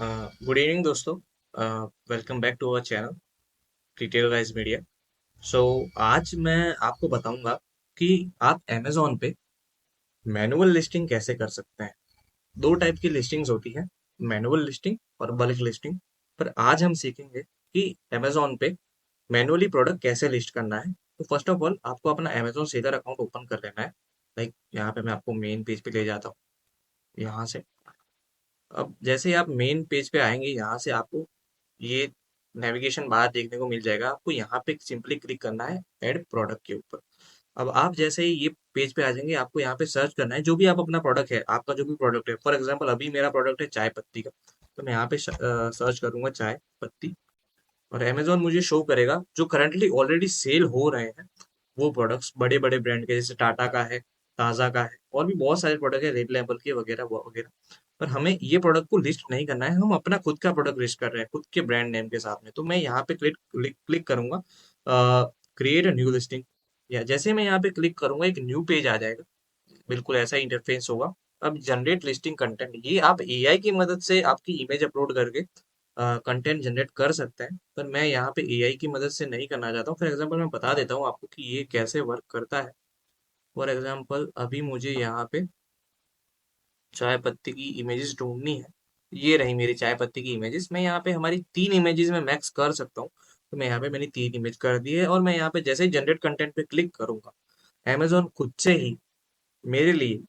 Good evening दोस्तों। Welcome back to our channel detail guys media. So आज मैं आपको बताऊंगा कि आप अमेजोन पे मैनुअल लिस्टिंग कैसे कर सकते हैं। दो टाइप की लिस्टिंग्स होती हैं, मैनुअल लिस्टिंग और बल्क लिस्टिंग। पर आज हम सीखेंगे कि अमेजोन पे मैनुअली प्रोडक्ट कैसे लिस्ट करना है। तो फर्स्ट ऑफ ऑल आपको अपना अमेजोन सेलर अकाउंट ओपन कर लेना है। लाइक यहाँ पे मैं आपको मेन पेज पे ले जाता हूँ यहाँ से। अब जैसे ही आप मेन पेज पे आएंगे, यहाँ से आपको ये नेविगेशन बार देखने को मिल जाएगा। आपको यहाँ पे सिंपली क्लिक करना है ऐड प्रोडक्ट के ऊपर। अब आप जैसे ही ये पेज पे आ जाएंगे, आपको यहाँ पे सर्च करना है जो भी आप अपना प्रोडक्ट है, आपका जो भी प्रोडक्ट है। फॉर एग्जांपल अभी मेरा प्रोडक्ट है चाय पत्ती का, तो मैं यहाँ पे सर्च करूंगा चाय पत्ती, और अमेजोन मुझे शो करेगा जो करंटली ऑलरेडी सेल हो रहे हैं वो प्रोडक्ट्स, बड़े बड़े ब्रांड के, जैसे टाटा का है, ताज़ा का है, और भी बहुत सारे प्रोडक्ट है, रेड लेबल के वगैरह वगैरह। पर हमें ये प्रोडक्ट को लिस्ट नहीं करना है, हम अपना खुद का प्रोडक्ट लिस्ट कर रहे हैं खुद के ब्रांड नेम के साथ में। तो मैं यहाँ पे क्लिक क्लिक क्लिक करूंगा क्रिएट अ न्यू लिस्टिंग। या जैसे मैं यहाँ पे क्लिक करूंगा एक न्यू पेज आ जाएगा, बिल्कुल ऐसा ही इंटरफेस होगा। अब जनरेट लिस्टिंग कंटेंट, ये आप एआई की मदद से आपकी इमेज अपलोड करके कंटेंट जनरेट कर सकते हैं, पर मैं यहाँ पे एआई की मदद से नहीं करना चाहता हूँ। फॉर एग्जांपल मैं बता देता हूँ आपको कि ये कैसे वर्क करता है। फॉर एग्जांपल अभी मुझे यहाँ पे चाय पत्ती की इमेजेस ढूंढनी है। ये रही मेरी चाय पत्ती की इमेजेस। मैं यहाँ पे हमारी 3 इमेजेस में मैक्स कर सकता हूँ। तो मैं यहाँ पे मैंने 3 इमेज कर दी है, और मैं यहाँ पे जैसे ही जनरेट कंटेंट पे क्लिक करूंगा, अमेजोन खुद से ही मेरे लिए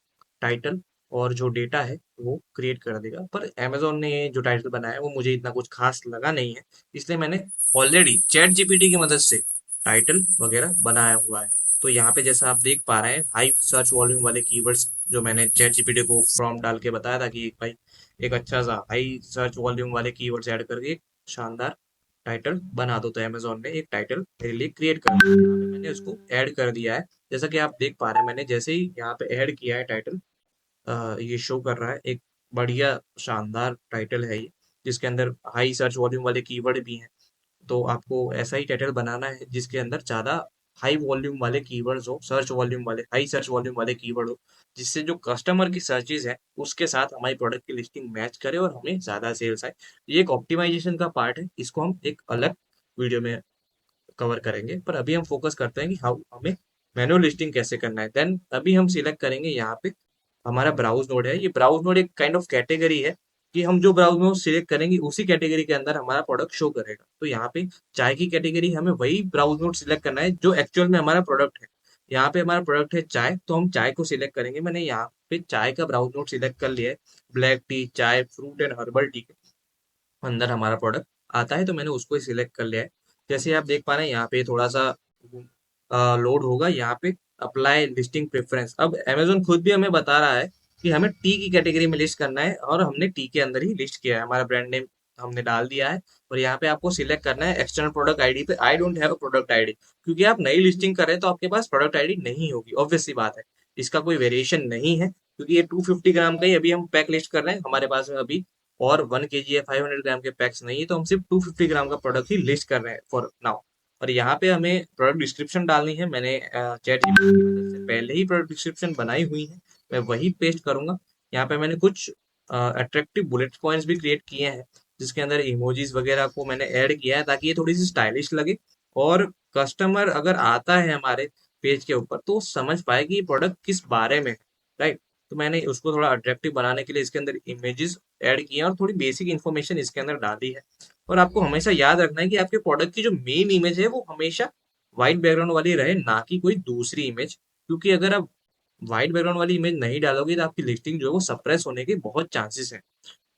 टाइटल और जो डेटा है वो क्रिएट कर देगा। पर अमेजोन ने ये जो टाइटल बनाया है वो मुझे इतना कुछ खास लगा नहीं है, इसलिए मैंने ऑलरेडी चैट जीपीटी की मदद से टाइटल वगैरह बनाया हुआ है। तो यहाँ पे जैसा आप देख पा रहे हैं, हाई सर्च वॉल्यूम वाले कीवर्ड्स जो मैंने चैट जीपीटी को प्रॉम्प्ट डाल के बताया था कि भाई एक अच्छा सा हाई सर्च वॉल्यूम वाले कीवर्ड्स ऐड करके एक शानदार टाइटल बना दो, तो अमेजोन ने एक टाइटल मेरे लिए क्रिएट कर दिया। यहाँ पे मैंने उसको ऐड कर दिया है। जैसा कि आप देख पा रहे हैं, मैंने जैसे ही यहाँ पे ऐड किया है टाइटल, ये शो कर रहा है एक बढ़िया शानदार टाइटल है ये, जिसके अंदर हाई सर्च वॉल्यूम वाले कीवर्ड भी हैं। तो आपको ऐसा ही टाइटल बनाना है जिसके अंदर ज्यादा हाई वॉल्यूम वाले कीवर्ड्स हो, सर्च वॉल्यूम वाले, हाई सर्च वॉल्यूम वाले कीवर्ड हो, जिससे जो कस्टमर की सर्चेज है उसके साथ हमारी प्रोडक्ट की लिस्टिंग मैच करे और हमें ज्यादा सेल्स आए। ये एक ऑप्टिमाइजेशन का पार्ट है, इसको हम एक अलग वीडियो में कवर करेंगे। पर अभी हम फोकस करते हैं कि हाउ हमें मैनुअल लिस्टिंग कैसे करना है। देन अभी हम सिलेक्ट करेंगे यहाँ पे हमारा ब्राउज नोड है। ये ब्राउज नोड एक काइंड ऑफ कैटेगरी है कि हम जो ब्राउज नोड सिलेक्ट करेंगे उसी कैटेगरी के अंदर हमारा प्रोडक्ट शो करेगा। तो यहाँ पे चाय की कैटेगरी, हमें वही ब्राउज नोड सिलेक्ट करना है जो एक्चुअल में हमारा प्रोडक्ट है। यहाँ पे हमारा प्रोडक्ट है चाय, तो हम चाय को सिलेक्ट करेंगे। मैंने यहाँ पे चाय का ब्राउज नोड सिलेक्ट कर लिया है। ब्लैक टी, चाय, फ्रूट एंड हर्बल टी के अंदर हमारा प्रोडक्ट आता है, तो मैंने उसको ही सिलेक्ट कर लिया है। जैसे आप देख पा रहे हैं यहाँ पे थोड़ा सा लोड होगा, यहाँ पे अप्लाई लिस्टिंग प्रेफरेंस। अब अमेजोन खुद भी हमें बता रहा है कि हमें टी की कैटेगरी में लिस्ट करना है, और हमने टी के अंदर ही लिस्ट किया है, हमारा ब्रांड नेम हमने डाल दिया है। और यहाँ पे आपको सिलेक्ट करना है एक्सटर्नल प्रोडक्ट आईडी पे। I don't have product ID, क्योंकि आप नई लिस्टिंग कर रहे हैं तो आपके पास प्रोडक्ट आईडी नहीं होगी, ऑब्वियस सी बात है। इसका कोई वेरिएशन नहीं है, क्योंकि ये 250 ग्राम का ही अभी हम पैक लिस्ट कर रहे हैं। हमारे पास में अभी और 1 kg या 500 ग्राम के पैक्स नहीं है, तो हम सिर्फ 250 ग्राम का प्रोडक्ट ही लिस्ट कर रहे हैं फॉर नाउ। और यहाँ पे हमें प्रोडक्ट डिस्क्रिप्शन डालनी है। मैंने चैट जीपीटी की मदद से पहले ही प्रोडक्ट डिस्क्रिप्शन बनाई हुई है, मैं वही पेस्ट करूंगा। यहाँ पे मैंने कुछ अट्रैक्टिव बुलेट पॉइंट्स भी क्रिएट किए हैं, जिसके अंदर इमोजीज वगैरह को मैंने ऐड किया है ताकि ये थोड़ी सी स्टाइलिश लगे, और कस्टमर अगर आता है हमारे पेज के ऊपर तो वो समझ पाए कि ये प्रोडक्ट किस बारे में है, राइट। तो मैंने उसको थोड़ा अट्रैक्टिव बनाने के लिए इसके अंदर इमेजेस ऐड किए हैं और थोड़ी बेसिक इन्फॉर्मेशन इसके अंदर डाली है। और आपको हमेशा याद रखना है कि आपके प्रोडक्ट की जो मेन इमेज है वो हमेशा व्हाइट बैकग्राउंड वाली रहे, ना कि कोई दूसरी इमेज। क्योंकि अगर आप व्हाइट बैकग्राउंड वाली इमेज नहीं डालोगे तो आपकी लिस्टिंग जो है वो सप्रेस होने के बहुत चांसेस हैं।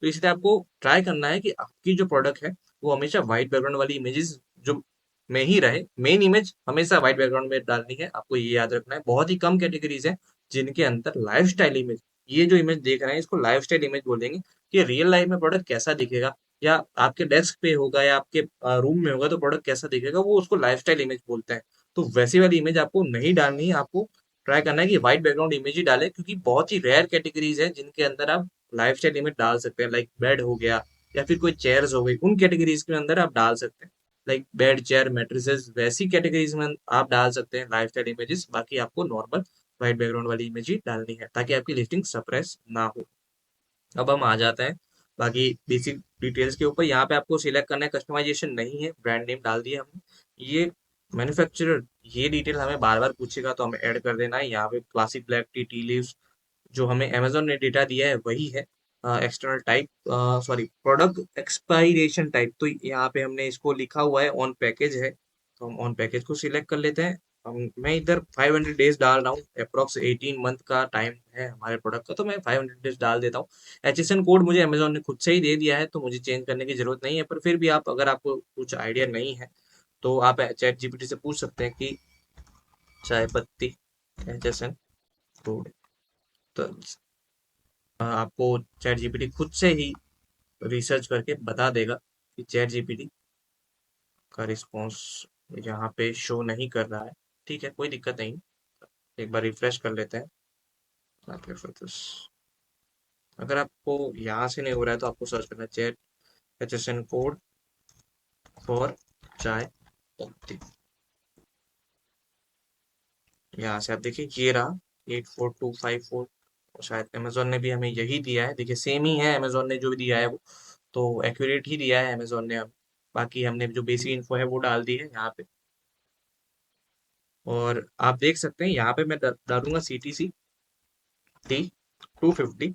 तो इसलिए आपको ट्राई करना है कि आपकी जो प्रोडक्ट है वो हमेशा व्हाइट बैकग्राउंड वाली इमेजेस जो में ही रहे। मेन इमेज हमेशा व्हाइट बैकग्राउंड में डालनी है, आपको ये याद रखना है। बहुत ही कम कैटेगरीज है जिनके अंदर लाइफ स्टाइल इमेज, ये जो इमेज देख रहे हैं इसको लाइफ स्टाइल इमेज बोलेंगे, कि रियल लाइफ में प्रोडक्ट कैसा दिखेगा, या आपके डेस्क पे होगा या आपके रूम में होगा तो प्रोडक्ट कैसा दिखेगा, वो उसको लाइफस्टाइल इमेज बोलते हैं। तो वैसी वाली इमेज आपको नहीं डालनी है, आपको ट्राई करना है कि व्हाइट बैकग्राउंड इमेज ही डाले, क्योंकि बहुत ही रेयर कैटेगरीज है जिनके अंदर आप लाइफस्टाइल इमेज डाल सकते हैं। लाइक बेड हो गया या फिर कोई चेयर्स हो गई, उन कैटेगरीज के अंदर आप डाल सकते हैं। लाइक बेड, चेयर, मेट्रिसेस, वैसी कैटेगरीज में आप डाल सकते हैं लाइफस्टाइल इमेजेस। बाकी आपको नॉर्मल व्हाइट बैकग्राउंड वाली इमेज ही डालनी है ताकि आपकी लिस्टिंग सप्रेस ना हो। अब हम आ जाते हैं बाकी बेसिक डिटेल्स के ऊपर यहाँ पे आपको सिलेक्ट करना है, कस्टमाइजेशन नहीं है, ब्रांड नेम डाल दिया हमने। ये मैन्युफैक्चरर, ये डिटेल हमें बार बार पूछेगा तो हमें ऐड कर देना है। यहाँ पे classic black T, tea leaves, जो हमें अमेजोन ने डेटा दिया है वही है। External type, sorry, product expiration type, तो यहाँ पे हमने इसको लिखा हुआ है ऑन पैकेज है, तो हम ऑन पैकेज को सिलेक्ट कर लेते हैं। मैं इधर 500 डेज डाल रहा हूँ, अप्रोक्स 18 मंथ का टाइम है हमारे प्रोडक्ट का, तो मैं 500 डेज डाल देता हूँ। HSN कोड मुझे अमेजोन ने खुद से ही दे दिया है, तो मुझे चेंज करने की जरूरत नहीं है, पर फिर भी आप, अगर आपको कुछ आइडिया नहीं है तो आप चैट जीपीटी से पूछ सकते हैं कि चाय पत्ती HSN कोड। तो आपको चैट जीपीटी खुद से ही रिसर्च करके बता देगा कि चैट जीपीटी का रिस्पॉन्स यहाँ पे शो नहीं कर रहा है। ठीक है, कोई दिक्कत नहीं। एक बार रिफ्रेश कर लेते हैं। अगर आपको यहाँ से नहीं हो रहा है तो आपको सर्च करना है चैट HSN कोड फॉर चाय पत्ती। यहाँ से आप देखिए, ये रहा 84254। शायद अमेजोन ने भी हमें यही दिया है, देखिए सेम ही है, अमेजोन ने जो भी दिया है वो तो एक्यूरेट ही दिया है अमेजोन ने। अब बाकी हमने जो बेसिक इन्फो है वो डाल दी है यहाँ पे। और आप देख सकते हैं यहाँ पे मैं डालूंगा CTC टी 250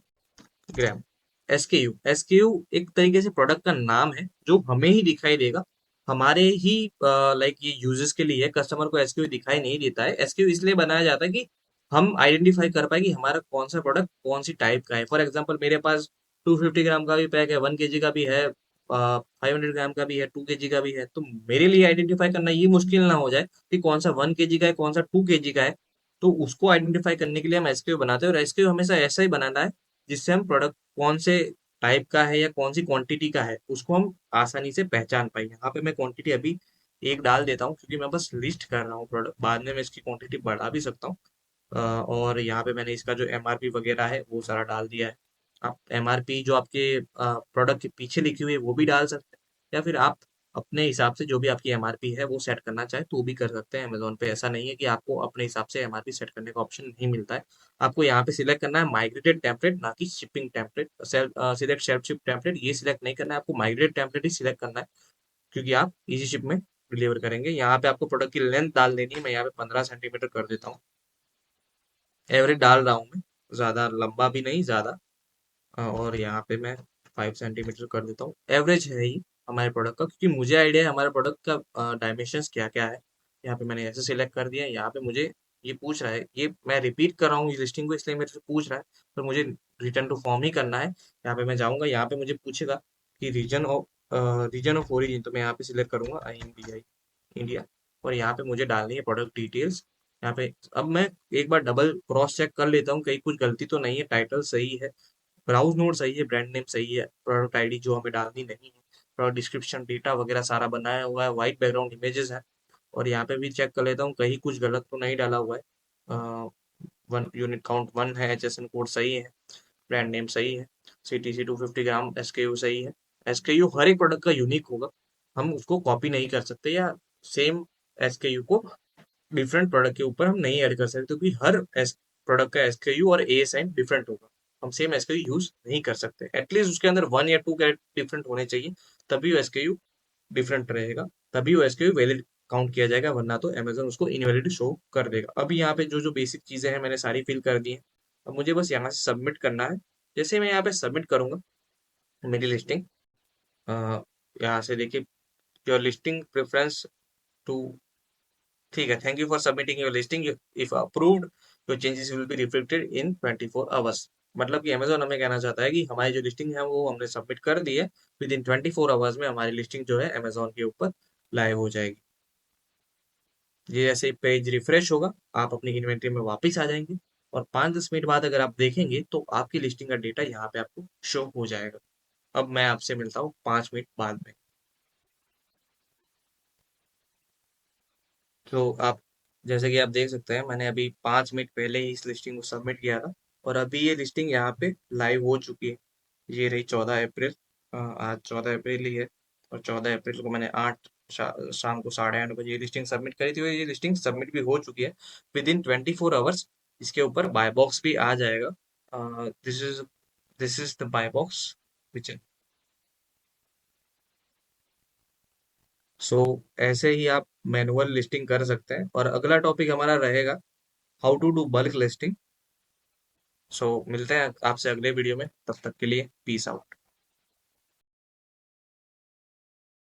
ग्राम। SKU एक तरीके से प्रोडक्ट का नाम है जो हमें ही दिखाई देगा, हमारे ही लाइक ये यूजर्स के लिए। कस्टमर को SKU दिखाई नहीं देता है। SKU इसलिए बनाया जाता है कि हम आइडेंटिफाई कर पाए कि हमारा कौन सा प्रोडक्ट कौन सी टाइप का है। फॉर एग्जांपल मेरे पास 250 ग्राम का भी पैक है, 1 kg का भी है, 500 ग्राम का भी है, 2 kg का भी है, तो मेरे लिए आइडेंटिफाई करना ये मुश्किल ना हो जाए कि कौन सा 1 kg का है, कौन सा 2 kg का है। तो उसको आइडेंटिफाई करने के लिए हम SKU बनाते हैं, और SKU हमेशा ऐसा ही बनाना है जिससे हम प्रोडक्ट कौन से टाइप का है या कौन सी क्वांटिटी का है उसको हम आसानी से पहचान पाए। यहाँ पे मैं क्वांटिटी अभी एक डाल देता हूँ, क्योंकि मैं बस लिस्ट कर रहा हूँ प्रोडक्ट, बाद में मैं इसकी क्वांटिटी बढ़ा भी सकता हूँ। और यहाँ पे मैंने इसका जो MRP वगैरह है वो सारा डाल दिया है। आप MRP जो आपके प्रोडक्ट के पीछे लिखी हुई है वो भी डाल सकते हैं, या फिर आप अपने हिसाब से जो भी आपकी MRP है वो सेट करना चाहे तो भी कर सकते हैं। अमेजोन पे ऐसा नहीं है कि आपको अपने हिसाब से MRP सेट करने का ऑप्शन नहीं मिलता है। आपको यहाँ पे सिलेक्ट करना है माइग्रेटेड टेम्पलेट, ना कि shipping template. Select self ship template ये सिलेक्ट नहीं करना है, आपको माइग्रेटेड टेम्पलेट ही सिलेक्ट करना है, क्योंकि आप इजी शिप में डिलीवर करेंगे। यहाँ पे आपको प्रोडक्ट की लेंथ डाल देनी है, मैं यहाँ पे 15 सेंटीमीटर कर देता हूँ। एवरेज डाल रहा हूँ मैं, ज़्यादा लंबा भी नहीं, ज़्यादा। और यहाँ पे मैं 5 सेंटीमीटर कर देता हूँ। एवरेज है ही हमारे प्रोडक्ट का, क्योंकि मुझे आइडिया है हमारे प्रोडक्ट का डायमेंशंस क्या क्या है। यहाँ पे मैंने ऐसे सिलेक्ट कर दिया है। यहाँ पे मुझे ये पूछ रहा है, ये मैं रिपीट कर रहा हूँ इस लिस्टिंग को इसलिए मेरे से पूछ रहा है, पर मुझे रिटर्न टू फॉर्म ही करना है। यहाँ पे मैं जाऊँगा, यहाँ पे मुझे पूछेगा कि रीजन ऑफ ओरिजिन, तो मैं यहाँ पे सिलेक्ट करूंगा INDI, इंडिया। और यहाँ पे मुझे डालनी है प्रोडक्ट डिटेल्स। यहाँ पे अब मैं एक बार डबल क्रॉस चेक कर लेता हूँ कहीं कुछ गलती तो नहीं है, टाइटल सही है, ब्राउज नोड सही है, ब्रांड नेम सही है, प्रोडक्ट आईडी जो हमें डालनी नहीं है, प्रोडक्ट डिस्क्रिप्शन डेटा वगैरह सारा बनाया हुआ है, व्हाइट बैकग्राउंड इमेजेस है। और यहाँ पे भी चेक कर लेता हूँ कहीं कुछ गलत तो नहीं डाला हुआ है। वन यूनिट काउंट 1 है, HSN कोड सही है, ब्रांड नेम सही है, CTC 250 ग्राम, SKU सही है। SKU हर एक प्रोडक्ट का यूनिक होगा, हम उसको कॉपी नहीं कर सकते, या सेम SKU को डिफरेंट प्रोडक्ट के ऊपर हम नहीं ऐड कर सकते, क्योंकि हर प्रोडक्ट का SKU और ASIN डिफरेंट होगा। हम सेम SKU यूज नहीं कर सकते, एटलीस्ट उसके अंदर 1 या 2 कैरेक्टर डिफरेंट होने चाहिए, तभी वो SKU डिफरेंट रहेगा, तभी वो SKU वैलिड काउंट किया जाएगा, वरना तो अमेजन उसको इनवैलिड शो कर देगा। अभी यहाँ पे जो जो बेसिक चीजें हैं मैंने सारी फिल कर दी हैं। अब मुझे बस यहाँ से सबमिट करना है। जैसे मैं यहाँ पे सबमिट करूंगा मेरी लिस्टिंग, यहाँ से देखिए, योर लिस्टिंग प्रेफरेंस टू, ठीक है, thank you for submitting your listing, if approved your changes will be reflected in 24 hours. मतलब कि अमेजोन हमें कहना चाहता है कि हमारी जो लिस्टिंग है वो हमने सबमिट कर दी है, विद इन 24 आवर्स में हमारी लिस्टिंग जो है अमेजोन के ऊपर लाइव हो जाएगी। ये जैसे पेज रिफ्रेश होगा, आप अपनी इन्वेंट्री में वापस आ जाएंगे, और 5-10 मिनट बाद अगर आप देखेंगे तो आपकी लिस्टिंग का डेटा यहाँ पे आपको शो हो जाएगा। अब मैं आपसे मिलता हूँ 5 मिनट बाद में। तो आप, जैसे कि आप देख सकते हैं, मैंने अभी 5 मिनट पहले ही इस लिस्टिंग को सबमिट किया था, और अभी ये लिस्टिंग यहाँ पे लाइव हो चुकी है। ये रही 14 अप्रैल, आज 14 अप्रैल ही है, और 14 अप्रैल को मैंने शाम को 8:30 बजे ये लिस्टिंग सबमिट करी थी, और ये लिस्टिंग सबमिट भी हो चुकी है। विद इन 24 आवर्स इसके ऊपर बाय बॉक्स भी आ जाएगा। This is the buy box, so ऐसे ही आप मैनुअल लिस्टिंग कर सकते हैं। और अगला टॉपिक हमारा रहेगा how to do bulk listing. So मिलते हैं आपसे अगले वीडियो में, तब तक के लिए पीस आउट।